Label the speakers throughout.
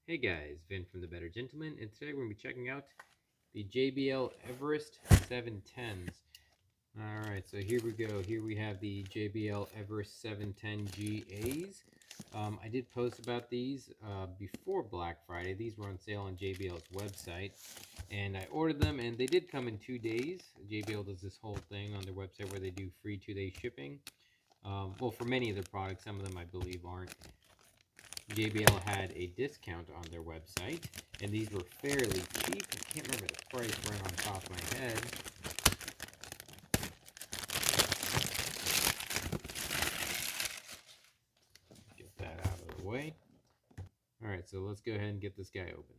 Speaker 1: Hey guys, Vin from The Better Gentleman, and today we're going to be checking out the JBL Everest 710s. Alright, so here we go. Here we have the JBL Everest 710 GAs. I did post about these before Black Friday. These were on sale on JBL's website, and I ordered them, and they did come in 2 days. JBL does this whole thing on their website where they do free 2-day shipping. Well, for many of their products, some of them I believe aren't. JBL had a discount on their website, and these were fairly cheap. I can't remember the price right on top of my head. Get that out of the way. Alright, so let's go ahead and get this guy open.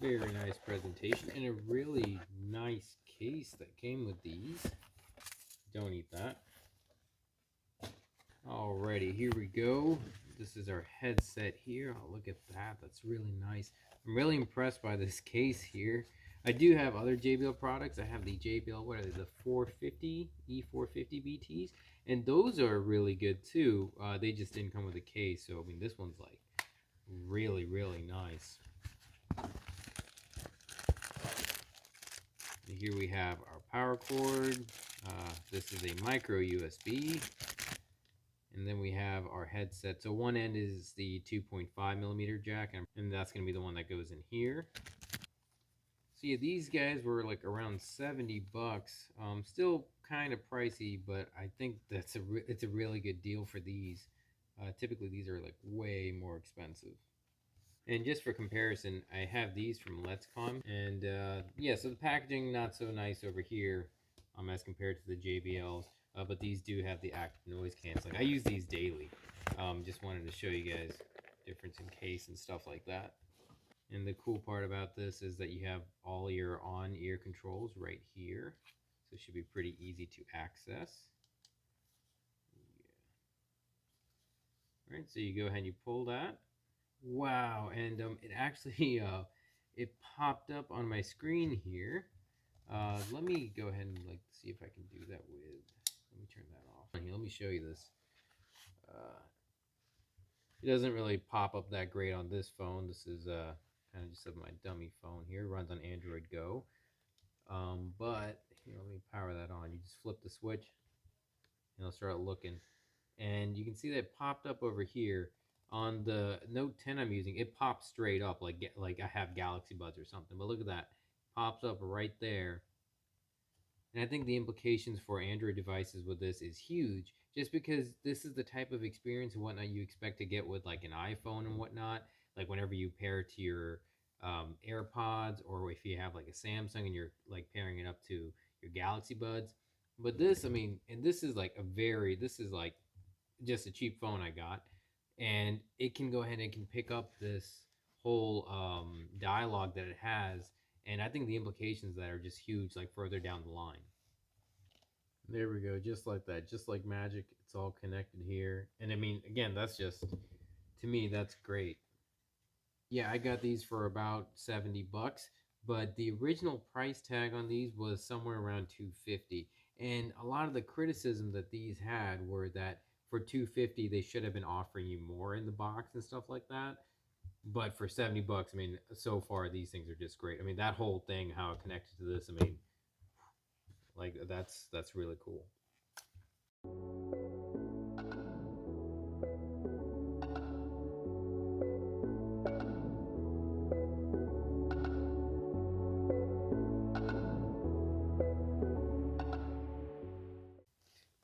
Speaker 1: Very nice presentation, and a really nice case that came with these. Don't eat that. Alrighty, here we go. This is our headset here. Oh, look at that. That's really nice. I'm really impressed by this case here. I do have other JBL products. I have the JBL, what are they, the 450, E450 BTs, and those are really good too. They just didn't come with a case, so I mean, this one's like really, really nice. Here we have our power cord. This is a micro USB. And then we have our headset. So one end is the 2.5 millimeter jack, and that's going to be the one that goes in here. So yeah, these guys were like around 70 bucks. Still kind of pricey, but I think it's a really good deal for these. Typically these are like way more expensive. And just for comparison, I have these from LetsCom, and yeah, so the packaging not so nice over here as compared to the JBLs, but these do have the active noise canceling. I use these daily. Just wanted to show you guys difference in case and stuff like that. And the cool part about this is that you have all your on-ear controls right here, so it should be pretty easy to access. Yeah. All right, so you go ahead and you pull that. Wow, and it actually it popped up on my screen here. Let me go ahead and like see if I can do that with. Let me turn that off. Here, let me show you this. It doesn't really pop up that great on this phone. This is kind of just my dummy phone here. It runs on Android Go. But here, let me power that on. You just flip the switch, and it'll start looking, and you can see that it popped up over here. On the Note 10 I'm using, it pops straight up like I have Galaxy Buds or something. But look at that. Pops up right there. And I think the implications for Android devices with this is huge, just because this is the type of experience and whatnot you expect to get with like an iPhone and whatnot. Like whenever you pair it to your AirPods, or if you have like a Samsung and you're like pairing it up to your Galaxy Buds. But this, I mean, and this is like this is like just a cheap phone I got, and it can go ahead and can pick up this whole dialogue that it has, and I think the implications that are just huge, like further down the line. There we go, just like that, just like magic. It's all connected here, and I mean, again, that's just, to me, that's great. Yeah, I got these for about 70 bucks, but the original price tag on these was somewhere around 250. And a lot of the criticism that these had were that for 250 they should have been offering you more in the box and stuff like that. But for 70 bucks, I mean, so far these things are just great. I mean, that whole thing, how it connected to this, I mean, like that's really cool.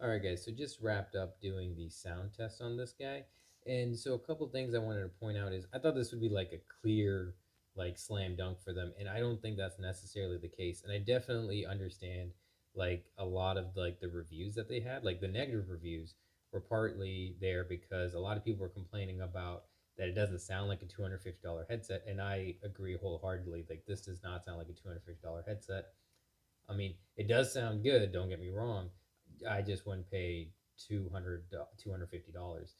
Speaker 1: Alright guys, so just wrapped up doing the sound test on this guy. And so a couple things I wanted to point out is I thought this would be like a clear like slam dunk for them, and I don't think that's necessarily the case. And I definitely understand like a lot of like the reviews that they had, like the negative reviews were partly there because a lot of people were complaining about that it doesn't sound like a $250 headset, and I agree wholeheartedly. Like this does not sound like a $250 headset. I mean, it does sound good, don't get me wrong. I just wouldn't pay $250.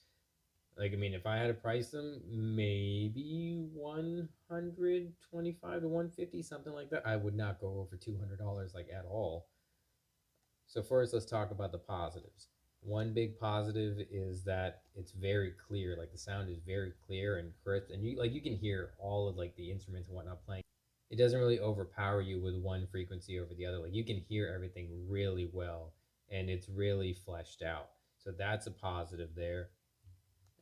Speaker 1: Like, I mean, if I had to price them, maybe 125 to 150, something like that. I would not go over $200 like at all. So first, let's talk about the positives. One big positive is that it's very clear. Like the sound is very clear and crisp, and you can hear all of like the instruments and whatnot playing. It doesn't really overpower you with one frequency over the other. Like you can hear everything really well, and it's really fleshed out. So that's a positive there.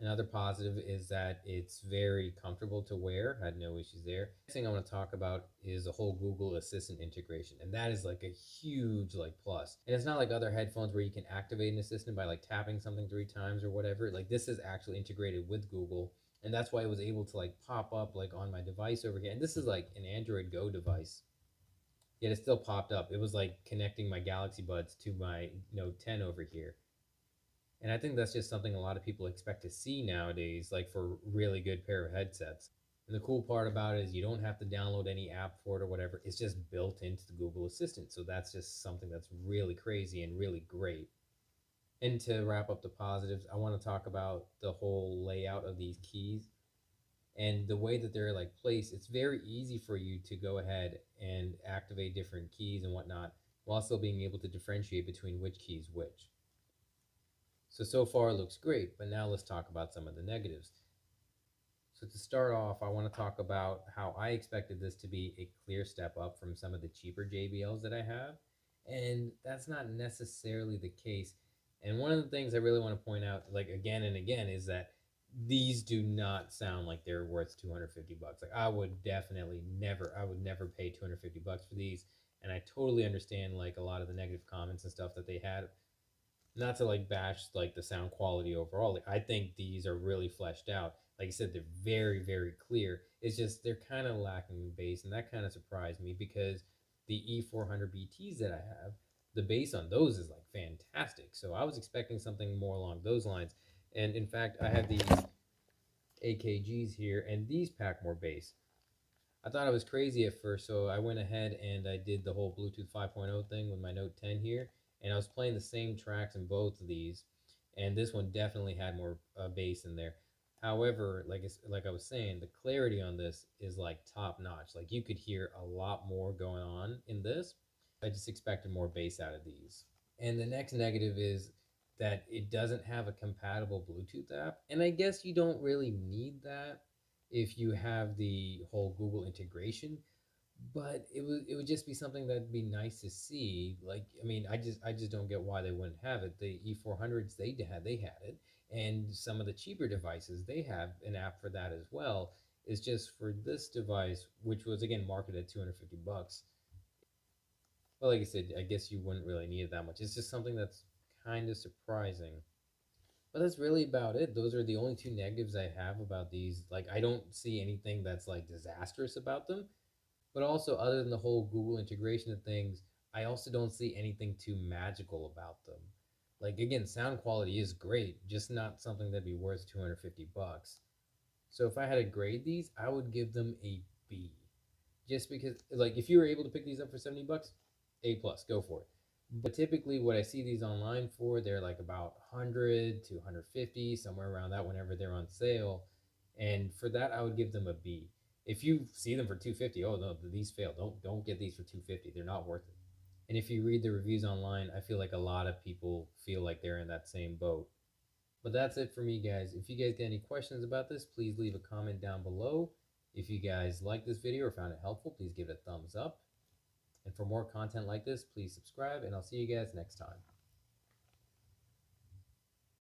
Speaker 1: Another positive is that it's very comfortable to wear. I had no issues there. Next thing I want to talk about is the whole Google Assistant integration, and that is like a huge like plus. And it's not like other headphones where you can activate an assistant by like tapping something 3 times or whatever. Like this is actually integrated with Google, and that's why it was able to like pop up like on my device over here. And this is like an Android Go device, yet it still popped up. It was like connecting my Galaxy Buds to my Note 10 over here. And I think that's just something a lot of people expect to see nowadays, like for really good pair of headsets. And the cool part about it is you don't have to download any app for it or whatever. It's just built into the Google Assistant. So that's just something that's really crazy and really great. And to wrap up the positives, I want to talk about the whole layout of these keys and the way that they're like placed. It's very easy for you to go ahead and activate different keys and whatnot while still being able to differentiate between which keys which. So far it looks great, but now let's talk about some of the negatives. So to start off, I want to talk about how I expected this to be a clear step up from some of the cheaper JBLs that I have, and that's not necessarily the case. And one of the things I really want to point out, like again and again, is that these do not sound like they're worth 250 bucks. Like I would never pay 250 bucks for these. And I totally understand like a lot of the negative comments and stuff that they had, not to like bash like the sound quality overall. Like I think these are really fleshed out. Like I said, they're very, very clear. It's just they're kind of lacking bass, and that kind of surprised me because the E400 BTs that I have, the bass on those is like fantastic. So I was expecting something more along those lines. And in fact, I have these AKGs here, and these pack more bass. I thought I was crazy at first, so I went ahead and I did the whole Bluetooth 5.0 thing with my Note 10 here, and I was playing the same tracks in both of these, and this one definitely had more bass in there. However, like I was saying, the clarity on this is like top notch. Like you could hear a lot more going on in this. I just expected more bass out of these. And the next negative is that it doesn't have a compatible Bluetooth app. And I guess you don't really need that if you have the whole Google integration, but it would just be something that'd be nice to see. Like I mean, I just don't get why they wouldn't have it. The E400s they had it, and some of the cheaper devices they have an app for that as well. It's just for this device, which was again marketed at 250 bucks. Well, like I said, I guess you wouldn't really need it that much. It's just something that's kind of surprising. But that's really about it. Those are the only two negatives I have about these. Like, I don't see anything that's like disastrous about them. But also, other than the whole Google integration of things, I also don't see anything too magical about them. Like, again, sound quality is great, just not something that'd be worth 250 bucks. So if I had to grade these, I would give them a B. Just because, like, if you were able to pick these up for 70 bucks, A plus, go for it. But typically, what I see these online for, they're like about 100 to 150, somewhere around that whenever they're on sale. And for that, I would give them a B. If you see them for 250, oh no, these fail. Don't get these for 250. They're not worth it. And if you read the reviews online, I feel like a lot of people feel like they're in that same boat. But that's it for me, guys. If you guys got any questions about this, please leave a comment down below. If you guys liked this video or found it helpful, please give it a thumbs up. And for more content like this, please subscribe, and I'll see you guys next time.